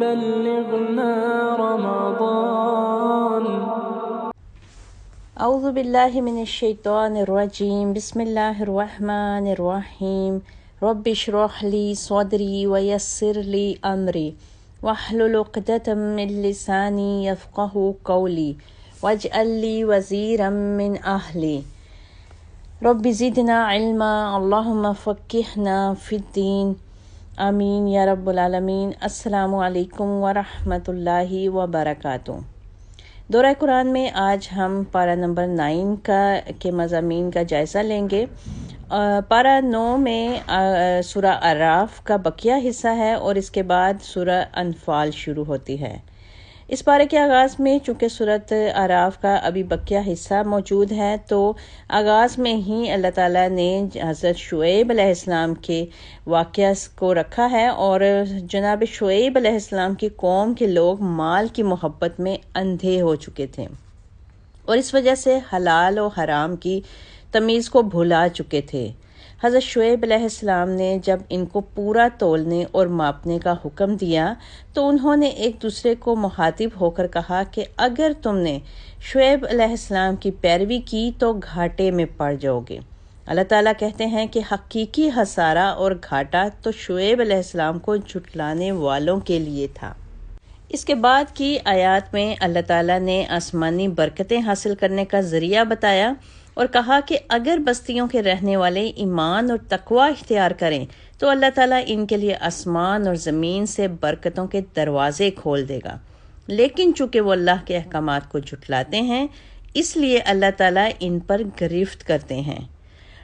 بلغنا رمضان. اعوذ باللہ من الشیطان الرجیم. بسم اللہ الرحمن الرحیم. رب اشرح لی صدری ویسر لی امری واحلل عقدۃ من لسانی یفقہوا قولی واجعل لی وزیرا من اہلی. رب زدنا علما اللہم فقہنا فی الدین. آمین یا رب العالمین. السلام علیکم ورحمۃ اللہ وبرکاتہ. دورہ قرآن میں آج ہم پارہ نمبر 9 کے مضامین کا جائزہ لیں گے. پارہ 9 میں سورہ اعراف کا بقیہ حصہ ہے اور اس کے بعد سورہ انفال شروع ہوتی ہے. اس پارے کے آغاز میں چونکہ سورۃ اعراف کا ابھی بقیہ حصہ موجود ہے تو آغاز میں ہی اللہ تعالیٰ نے حضرت شعیب علیہ السلام کے واقعہ کو رکھا ہے اور جناب شعیب علیہ السلام کی قوم کے لوگ مال کی محبت میں اندھے ہو چکے تھے اور اس وجہ سے حلال و حرام کی تمیز کو بھلا چکے تھے. حضرت شعیب علیہ السلام نے جب ان کو پورا تولنے اور ماپنے کا حکم دیا تو انہوں نے ایک دوسرے کو مخاطب ہو کر کہا کہ اگر تم نے شعیب علیہ السلام کی پیروی کی تو گھاٹے میں پڑ جاؤ گے. اللہ تعالیٰ کہتے ہیں کہ حقیقی خسارہ اور گھاٹا تو شعیب علیہ السلام کو جھٹلانے والوں کے لیے تھا. اس کے بعد کی آیات میں اللہ تعالیٰ نے آسمانی برکتیں حاصل کرنے کا ذریعہ بتایا اور کہا کہ اگر بستیوں کے رہنے والے ایمان اور تقوی اختیار کریں تو اللہ تعالیٰ ان کے لیے آسمان اور زمین سے برکتوں کے دروازے کھول دے گا. لیکن چونکہ وہ اللہ کے احکامات کو جھٹلاتے ہیں اس لیے اللہ تعالیٰ ان پر گرفت کرتے ہیں.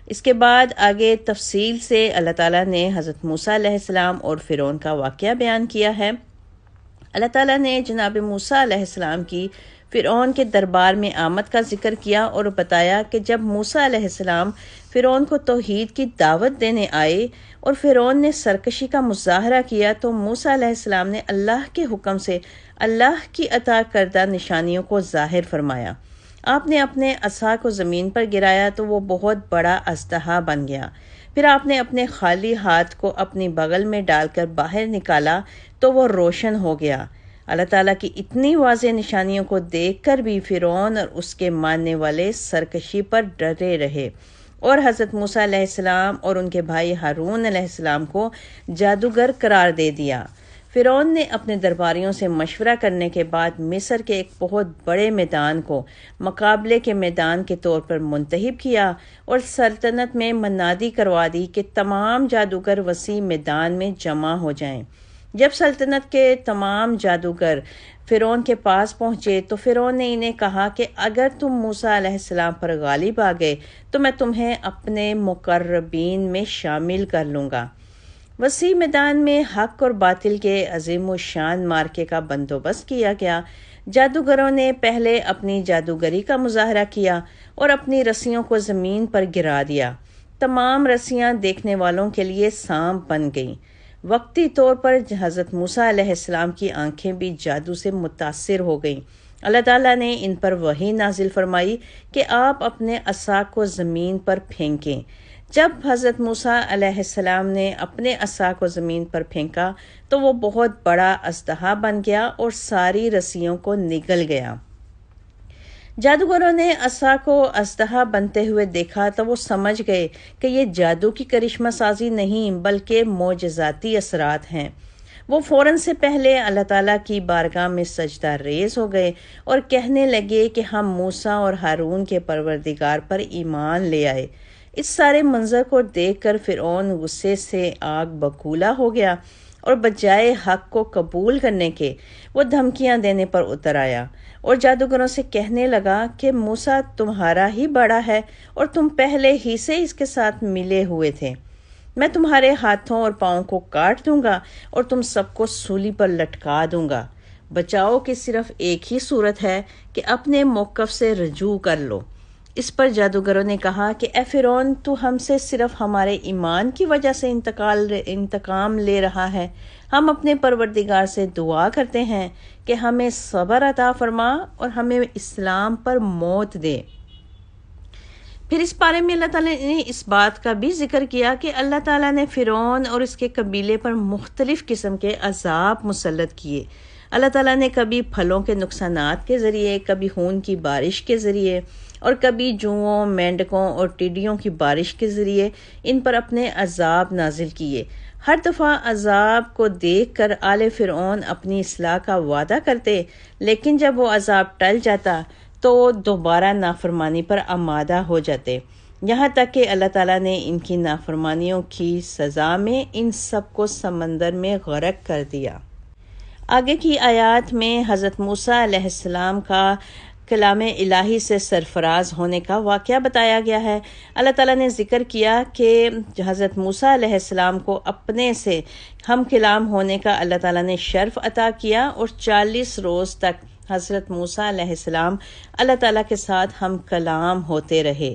اس کے بعد آگے تفصیل سے اللہ تعالیٰ نے حضرت موسیٰ علیہ السلام اور فرعون کا واقعہ بیان کیا ہے. اللہ تعالیٰ نے جناب موسیٰ علیہ السلام کی فرعون کے دربار میں آمد کا ذکر کیا اور بتایا کہ جب موسیٰ علیہ السلام فرعون کو توحید کی دعوت دینے آئے اور فرعون نے سرکشی کا مظاہرہ کیا تو موسیٰ علیہ السلام نے اللہ کے حکم سے اللہ کی عطا کردہ نشانیوں کو ظاہر فرمایا. آپ نے اپنے عصا کو زمین پر گرایا تو وہ بہت بڑا اژدہا بن گیا. پھر آپ نے اپنے خالی ہاتھ کو اپنی بغل میں ڈال کر باہر نکالا تو وہ روشن ہو گیا. اللہ تعالیٰ کی اتنی واضح نشانیوں کو دیکھ کر بھی فرعون اور اس کے ماننے والے سرکشی پر ڈرے رہے اور حضرت موسیٰ علیہ السلام اور ان کے بھائی ہارون علیہ السلام کو جادوگر قرار دے دیا. فرعون نے اپنے درباریوں سے مشورہ کرنے کے بعد مصر کے ایک بہت بڑے میدان کو مقابلے کے میدان کے طور پر منتخب کیا اور سلطنت میں منادی کروا دی کہ تمام جادوگر وسیع میدان میں جمع ہو جائیں. جب سلطنت کے تمام جادوگر فرعون کے پاس پہنچے تو فرعون نے انہیں کہا کہ اگر تم موسیٰ علیہ السلام پر غالب آ گئے تو میں تمہیں اپنے مقربین میں شامل کر لوں گا. وسیع میدان میں حق اور باطل کے عظیم و شان مارکے کا بندوبست کیا گیا. جادوگروں نے پہلے اپنی جادوگری کا مظاہرہ کیا اور اپنی رسیوں کو زمین پر گرا دیا. تمام رسیاں دیکھنے والوں کے لیے سانپ بن گئیں. وقتی طور پر حضرت موسیٰ علیہ السلام کی آنکھیں بھی جادو سے متاثر ہو گئیں. اللہ تعالیٰ نے ان پر وحی نازل فرمائی کہ آپ اپنے عصا کو زمین پر پھینکیں. جب حضرت موسیٰ علیہ السلام نے اپنے عصا کو زمین پر پھینکا تو وہ بہت بڑا اژدہا بن گیا اور ساری رسیوں کو نگل گیا. جادوگروں نے عصا کو اژدہا بنتے ہوئے دیکھا تو وہ سمجھ گئے کہ یہ جادو کی کرشمہ سازی نہیں بلکہ معجزاتی اثرات ہیں. وہ فوراً سے پہلے اللہ تعالیٰ کی بارگاہ میں سجدہ ریز ہو گئے اور کہنے لگے کہ ہم موسیٰ اور ہارون کے پروردگار پر ایمان لے آئے. اس سارے منظر کو دیکھ کر فرعون غصے سے آگ بگولا ہو گیا اور بجائے حق کو قبول کرنے کے وہ دھمکیاں دینے پر اتر آیا اور جادوگروں سے کہنے لگا کہ موسیٰ تمہارا ہی بڑا ہے اور تم پہلے ہی سے اس کے ساتھ ملے ہوئے تھے. میں تمہارے ہاتھوں اور پاؤں کو کاٹ دوں گا اور تم سب کو سولی پر لٹکا دوں گا. بچاؤ کی صرف ایک ہی صورت ہے کہ اپنے موقف سے رجوع کر لو. اس پر جادوگروں نے کہا کہ اے فرعون تو ہم سے صرف ہمارے ایمان کی وجہ سے انتقام لے رہا ہے. ہم اپنے پروردگار سے دعا کرتے ہیں کہ ہمیں صبر عطا فرما اور ہمیں اسلام پر موت دے. پھر اس بارے میں اللہ تعالیٰ نے اس بات کا بھی ذکر کیا کہ اللہ تعالیٰ نے فرعون اور اس کے قبیلے پر مختلف قسم کے عذاب مسلط کیے۔ اللہ تعالیٰ نے کبھی پھلوں کے نقصانات کے ذریعے، کبھی خون کی بارش کے ذریعے اور کبھی جوؤں، مینڈکوں اور ٹڈیوں کی بارش کے ذریعے ان پر اپنے عذاب نازل کیے۔ ہر دفعہ عذاب کو دیکھ کر آل فرعون اپنی اصلاح کا وعدہ کرتے، لیکن جب وہ عذاب ٹل جاتا تو دوبارہ نافرمانی پر آمادہ ہو جاتے، یہاں تک کہ اللہ تعالیٰ نے ان کی نافرمانیوں کی سزا میں ان سب کو سمندر میں غرق کر دیا۔ آگے کی آیات میں حضرت موسیٰ علیہ السلام کا کلام الہی سے سرفراز ہونے کا واقعہ بتایا گیا ہے۔ اللہ تعالیٰ نے ذکر کیا کہ حضرت موسیٰ علیہ السلام کو اپنے سے ہم کلام ہونے کا اللہ تعالیٰ نے شرف عطا کیا، اور 40 روز تک حضرت موسیٰ علیہ السلام اللہ تعالیٰ کے ساتھ ہم کلام ہوتے رہے۔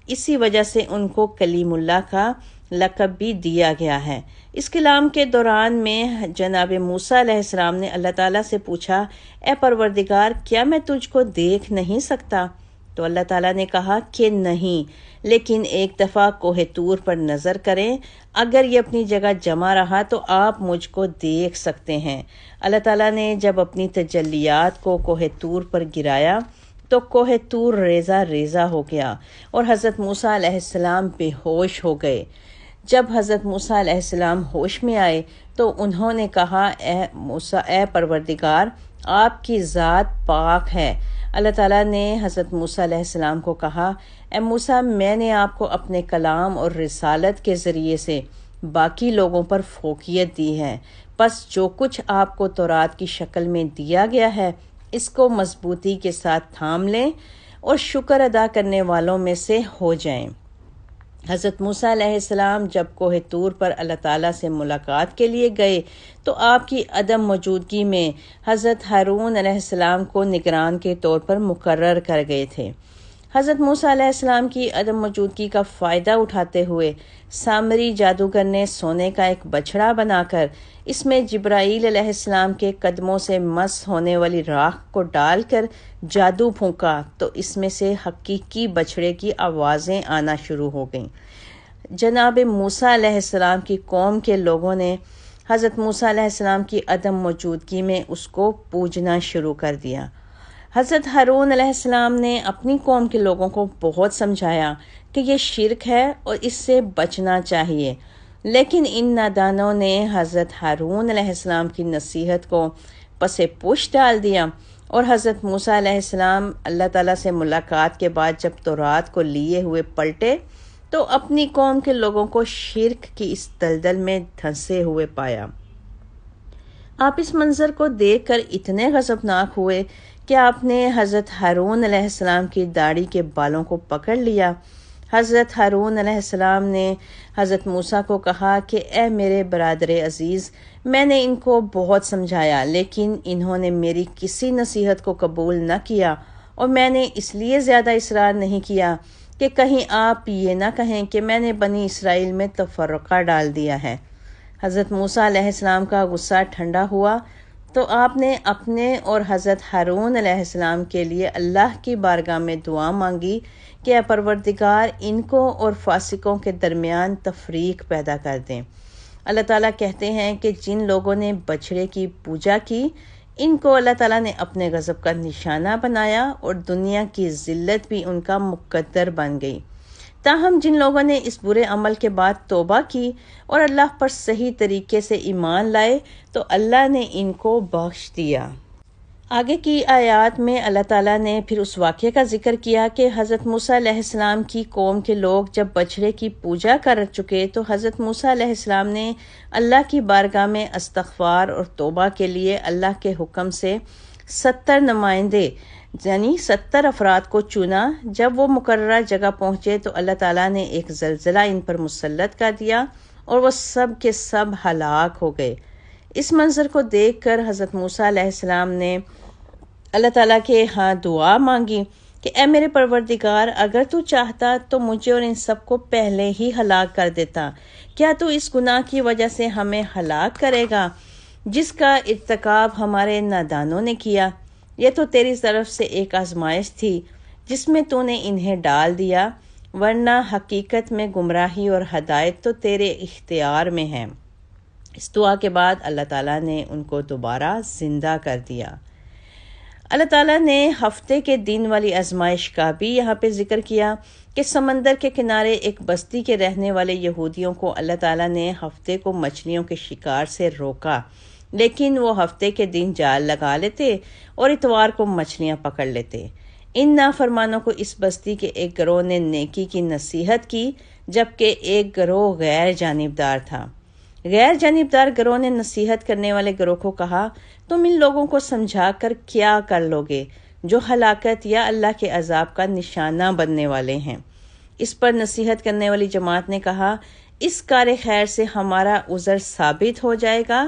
اسی وجہ سے ان کو کلیم اللہ کا لقب بھی دیا گیا ہے۔ اس کلام کے دوران میں جناب موسیٰ علیہ السلام نے اللہ تعالیٰ سے پوچھا، اے پروردگار، کیا میں تجھ کو دیکھ نہیں سکتا؟ تو اللہ تعالیٰ نے کہا کہ نہیں، لیکن ایک دفعہ کوہ طور پر نظر کریں، اگر یہ اپنی جگہ جمع رہا تو آپ مجھ کو دیکھ سکتے ہیں۔ اللہ تعالیٰ نے جب اپنی تجلیات کو کوہ طور پر گرایا تو کوہ طور ریزہ ریزہ ہو گیا اور حضرت موسیٰ علیہ السلام بے ہوش ہو گئے۔ جب حضرت موسیٰ علیہ السلام ہوش میں آئے تو انہوں نے کہا، اے پروردگار، آپ کی ذات پاک ہے۔ اللہ تعالیٰ نے حضرت موسیٰ علیہ السلام کو کہا، اے موسیٰ، میں نے آپ کو اپنے کلام اور رسالت کے ذریعے سے باقی لوگوں پر فوقیت دی ہے، پس جو کچھ آپ کو تورات کی شکل میں دیا گیا ہے اس کو مضبوطی کے ساتھ تھام لیں اور شکر ادا کرنے والوں میں سے ہو جائیں۔ حضرت موسیٰ علیہ السلام جب کوہ طور پر اللہ تعالیٰ سے ملاقات کے لیے گئے تو آپ کی عدم موجودگی میں حضرت ہارون علیہ السلام کو نگران کے طور پر مقرر کر گئے تھے۔ حضرت موسیٰ علیہ السلام کی عدم موجودگی کا فائدہ اٹھاتے ہوئے سامری جادوگر نے سونے کا ایک بچھڑا بنا کر اس میں جبرائیل علیہ السلام کے قدموں سے مس ہونے والی راکھ کو ڈال کر جادو پھونکا تو اس میں سے حقیقی بچھڑے کی آوازیں آنا شروع ہو گئیں۔ جناب موسیٰ علیہ السلام کی قوم کے لوگوں نے حضرت موسیٰ علیہ السلام کی عدم موجودگی میں اس کو پوجنا شروع کر دیا۔ حضرت ہارون علیہ السلام نے اپنی قوم کے لوگوں کو بہت سمجھایا کہ یہ شرک ہے اور اس سے بچنا چاہیے، لیکن ان نادانوں نے حضرت ہارون علیہ السلام کی نصیحت کو پس پش ڈال دیا، اور حضرت موسیٰ علیہ السلام اللہ تعالیٰ سے ملاقات کے بعد جب تورات کو لیے ہوئے پلٹے تو اپنی قوم کے لوگوں کو شرک کی اس دلدل میں دھنسے ہوئے پایا۔ آپ اس منظر کو دیکھ کر اتنے غضبناک ہوئے کہ آپ نے حضرت ہارون علیہ السلام کی داڑھی کے بالوں کو پکڑ لیا۔ حضرت ہارون علیہ السلام نے حضرت موسیٰ کو کہا کہ اے میرے برادر عزیز، میں نے ان کو بہت سمجھایا لیکن انہوں نے میری کسی نصیحت کو قبول نہ کیا، اور میں نے اس لیے زیادہ اصرار نہیں کیا کہ کہیں آپ یہ نہ کہیں کہ میں نے بنی اسرائیل میں تفرقہ ڈال دیا ہے۔ حضرت موسیٰ علیہ السلام کا غصہ ٹھنڈا ہوا تو آپ نے اپنے اور حضرت ہارون علیہ السلام کے لیے اللہ کی بارگاہ میں دعا مانگی کہ اے پروردگار، ان کو اور فاسقوں کے درمیان تفریق پیدا کر دیں۔ اللہ تعالیٰ کہتے ہیں کہ جن لوگوں نے بچھڑے کی پوجا کی ان کو اللہ تعالیٰ نے اپنے غضب کا نشانہ بنایا اور دنیا کی ذلت بھی ان کا مقدر بن گئی۔ تاہم جن لوگوں نے اس برے عمل کے بعد توبہ کی اور اللہ پر صحیح طریقے سے ایمان لائے تو اللہ نے ان کو بخش دیا۔ آگے کی آیات میں اللہ تعالیٰ نے پھر اس واقعے کا ذکر کیا کہ حضرت موسیٰ علیہ السلام کی قوم کے لوگ جب بچھڑے کی پوجا کر چکے تو حضرت موسیٰ علیہ السلام نے اللہ کی بارگاہ میں استغفار اور توبہ کے لیے اللہ کے حکم سے 70 نمائندے یعنی 70 افراد کو چنا۔ جب وہ مقررہ جگہ پہنچے تو اللہ تعالیٰ نے ایک زلزلہ ان پر مسلط کر دیا اور وہ سب کے سب ہلاک ہو گئے۔ اس منظر کو دیکھ کر حضرت موسیٰ علیہ السلام نے اللہ تعالیٰ کے ہاں دعا مانگی کہ اے میرے پروردگار، اگر تو چاہتا تو مجھے اور ان سب کو پہلے ہی ہلاک کر دیتا۔ کیا تو اس گناہ کی وجہ سے ہمیں ہلاک کرے گا جس کا ارتکاب ہمارے نادانوں نے کیا؟ یہ تو تیری طرف سے ایک آزمائش تھی جس میں تو نے انہیں ڈال دیا، ورنہ حقیقت میں گمراہی اور ہدایت تو تیرے اختیار میں ہے۔ اس دعا کے بعد اللہ تعالیٰ نے ان کو دوبارہ زندہ کر دیا۔ اللہ تعالیٰ نے ہفتے کے دن والی آزمائش کا بھی یہاں پہ ذکر کیا کہ سمندر کے کنارے ایک بستی کے رہنے والے یہودیوں کو اللہ تعالیٰ نے ہفتے کو مچھلیوں کے شکار سے روکا، لیکن وہ ہفتے کے دن جال لگا لیتے اور اتوار کو مچھلیاں پکڑ لیتے۔ ان نافرمانوں کو اس بستی کے ایک گروہ نے نیکی کی نصیحت کی، جبکہ ایک گروہ غیر جانبدار تھا۔ غیر جانبدار گروہ نے نصیحت کرنے والے گروہ کو کہا، تم ان لوگوں کو سمجھا کر کیا کر لوگے جو ہلاکت یا اللہ کے عذاب کا نشانہ بننے والے ہیں۔ اس پر نصیحت کرنے والی جماعت نے کہا، اس کار خیر سے ہمارا عذر ثابت ہو جائے گا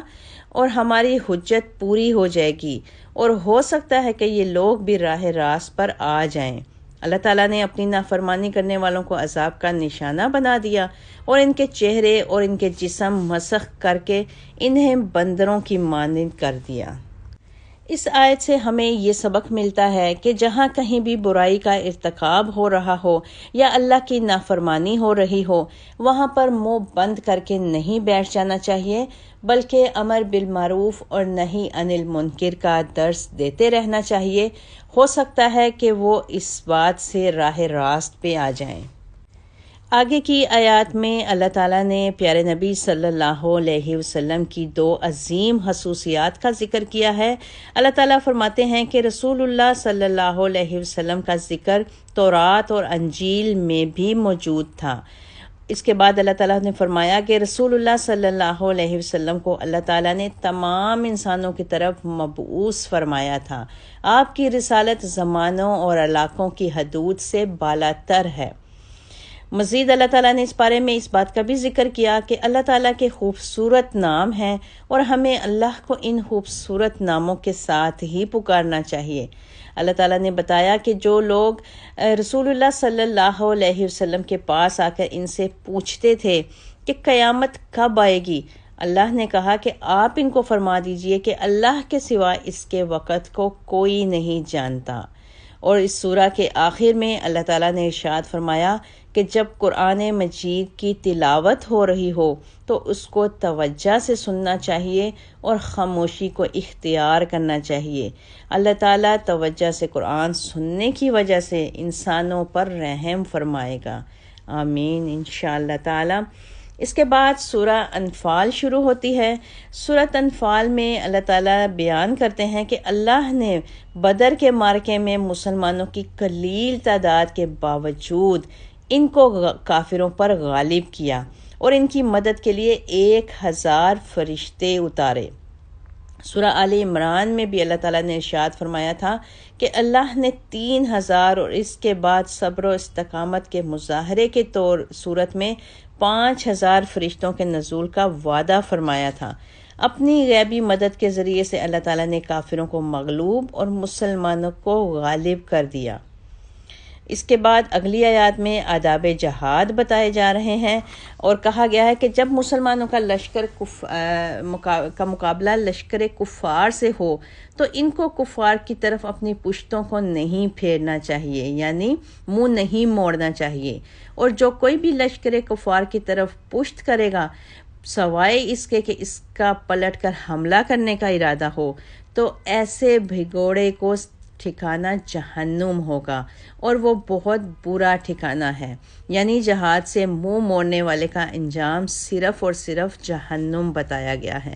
اور ہماری حجت پوری ہو جائے گی، اور ہو سکتا ہے کہ یہ لوگ بھی راہ راست پر آ جائیں۔ اللہ تعالیٰ نے اپنی نافرمانی کرنے والوں کو عذاب کا نشانہ بنا دیا اور ان کے چہرے اور ان کے جسم مسخ کر کے انہیں بندروں کی مانند کر دیا۔ اس آیت سے ہمیں یہ سبق ملتا ہے کہ جہاں کہیں بھی برائی کا ارتکاب ہو رہا ہو یا اللہ کی نافرمانی ہو رہی ہو، وہاں پر منہ بند کر کے نہیں بیٹھ جانا چاہیے، بلکہ امر بالمعروف اور نہی عن المنکر کا درس دیتے رہنا چاہیے۔ ہو سکتا ہے کہ وہ اس بات سے راہ راست پہ آ جائیں۔ آگے کی آیات میں اللہ تعالیٰ نے پیارے نبی صلی اللہ علیہ وسلم کی 2 عظیم خصوصیات کا ذکر کیا ہے۔ اللہ تعالیٰ فرماتے ہیں کہ رسول اللہ صلی اللہ علیہ وسلم کا ذکر تورات اور انجیل میں بھی موجود تھا۔ اس کے بعد اللہ تعالیٰ نے فرمایا کہ رسول اللہ صلی اللہ علیہ وسلم کو اللہ تعالیٰ نے تمام انسانوں کی طرف مبعوث فرمایا تھا۔ آپ کی رسالت زمانوں اور علاقوں کی حدود سے بالاتر ہے۔ مزید اللہ تعالیٰ نے اس بارے میں اس بات کا بھی ذکر کیا کہ اللہ تعالیٰ کے خوبصورت نام ہیں اور ہمیں اللہ کو ان خوبصورت ناموں کے ساتھ ہی پکارنا چاہیے۔ اللہ تعالیٰ نے بتایا کہ جو لوگ رسول اللہ صلی اللہ علیہ وسلم کے پاس آ کر ان سے پوچھتے تھے کہ قیامت کب آئے گی، اللہ نے کہا کہ آپ ان کو فرما دیجئے کہ اللہ کے سوا اس کے وقت کو کوئی نہیں جانتا۔ اور اس سورہ کے آخر میں اللہ تعالیٰ نے ارشاد فرمایا کہ جب قرآن مجید کی تلاوت ہو رہی ہو تو اس کو توجہ سے سننا چاہیے اور خاموشی کو اختیار کرنا چاہیے۔ اللہ تعالیٰ توجہ سے قرآن سننے کی وجہ سے انسانوں پر رحم فرمائے گا، آمین انشاءاللہ تعالیٰ۔ اس کے بعد سورہ انفال شروع ہوتی ہے۔ سورہ انفال میں اللہ تعالیٰ بیان کرتے ہیں کہ اللہ نے بدر کے معرکے میں مسلمانوں کی قلیل تعداد کے باوجود ان کو کافروں پر غالب کیا اور ان کی مدد کے لیے 1000 فرشتے اتارے۔ سورہ آل عمران میں بھی اللہ تعالیٰ نے ارشاد فرمایا تھا کہ اللہ نے 3000 اور اس کے بعد صبر و استقامت کے مظاہرے کے صورت میں 5000 فرشتوں کے نزول کا وعدہ فرمایا تھا۔ اپنی غیبی مدد کے ذریعے سے اللہ تعالیٰ نے کافروں کو مغلوب اور مسلمانوں کو غالب کر دیا۔ اس کے بعد اگلی آیات میں آداب جہاد بتائے جا رہے ہیں اور کہا گیا ہے کہ جب مسلمانوں کا لشکر کا مقابلہ لشکر کفار سے ہو تو ان کو کفار کی طرف اپنی پشتوں کو نہیں پھیرنا چاہیے، یعنی منہ نہیں موڑنا چاہیے، اور جو کوئی بھی لشکر کفار کی طرف پشت کرے گا سوائے اس کے کہ اس کا پلٹ کر حملہ کرنے کا ارادہ ہو تو ایسے بھگوڑے کو ٹھکانہ جہنم ہوگا، اور وہ بہت برا ٹھکانہ ہے، یعنی جہاد سے منہ موڑنے والے کا انجام صرف اور صرف جہنم بتایا گیا ہے۔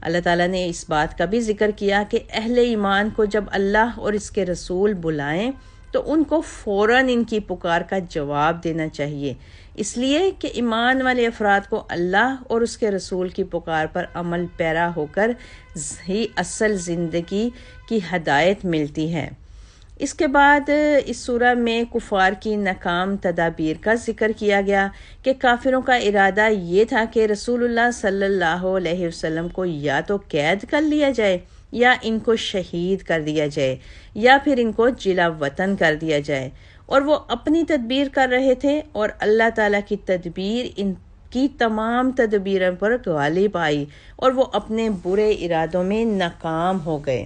اللہ تعالیٰ نے اس بات کا بھی ذکر کیا کہ اہل ایمان کو جب اللہ اور اس کے رسول بلائیں تو ان کو فوراً ان کی پکار کا جواب دینا چاہیے، اس لیے کہ ایمان والے افراد کو اللہ اور اس کے رسول کی پکار پر عمل پیرا ہو کر ہی اصل زندگی کی ہدایت ملتی ہے۔ اس کے بعد اس سورہ میں کفار کی ناکام تدابیر کا ذکر کیا گیا کہ کافروں کا ارادہ یہ تھا کہ رسول اللہ صلی اللہ علیہ وسلم کو یا تو قید کر لیا جائے یا ان کو شہید کر دیا جائے یا پھر ان کو جلا وطن کر دیا جائے، اور وہ اپنی تدبیر کر رہے تھے اور اللہ تعالیٰ کی تدبیر ان کی تمام تدبیروں پر غالب آئی اور وہ اپنے برے ارادوں میں ناکام ہو گئے۔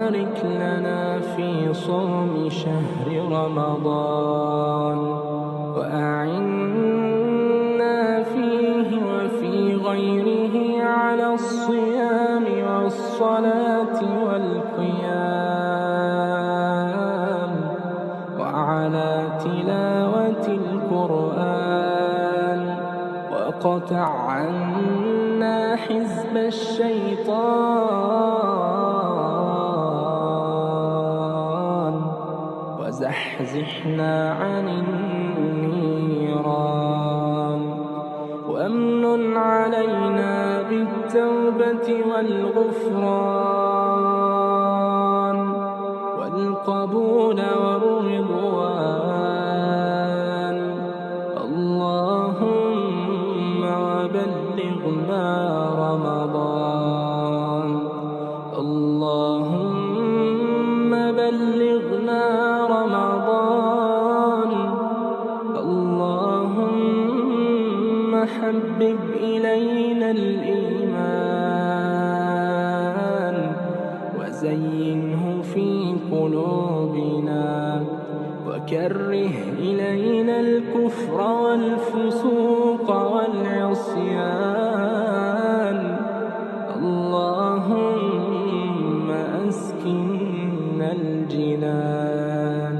بارك لنا في صوم شهر رمضان وأعنا فيه وفي غيره على الصيام والصلاة والقيام وعلى تلاوة القرآن وقطع عنا حزب الشيطان وزحزحنا عن النيران وأمن علينا بالتوبة والغفران والقبول والرضوان. اللهم وبلغنا رمضان. اللهم بلغنا رمضان. اللهم حبب إلينا الإيمان وزينه في قلوبنا وكره إلينا الكفر والفسوق والعصيان. اللهم أسكننا الجنان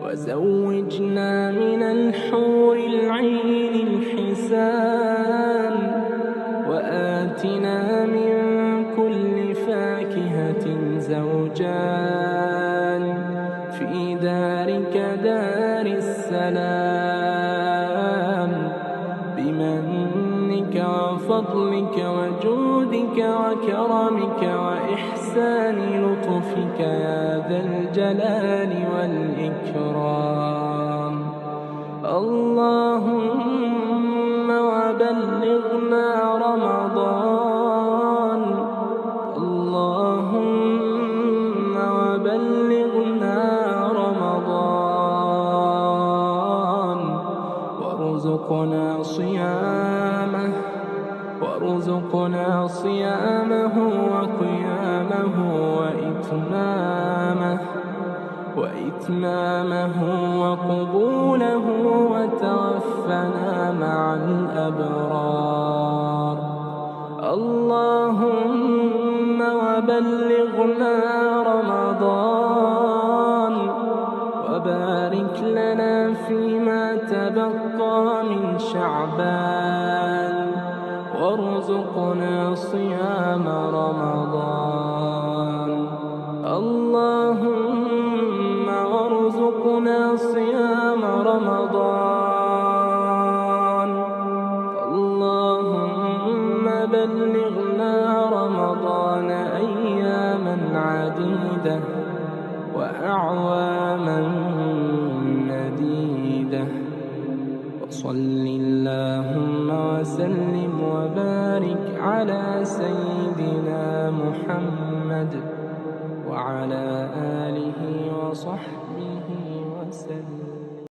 وزوجنا من الحور العين الحسان وآتنا من كل فاكهة زوجان في دارك دار السلام بمنك وفضلك وجودك وكرمك وإحسان لطفك يا ذا الجلال والإكرام. اللهم وبلغنا رمضان. اللهم وبلغنا رمضان وارزقنا صيامه وارزقنا صيامه وقيامه وإتمامه وقبوله وتوفنا مع الأبرار. اللهم وبلغنا رمضان وبارك لنا فيما تبقى من شعبان وارزقنا صيام رمضان. اللهم وارزقنا صيام رمضان. اللهم بلغنا رمضان أياما عديدة وأعواما مديدة. وصل اللهم وسلم وبارك على سيدنا محمد وعلى آله وصحبه وسلم.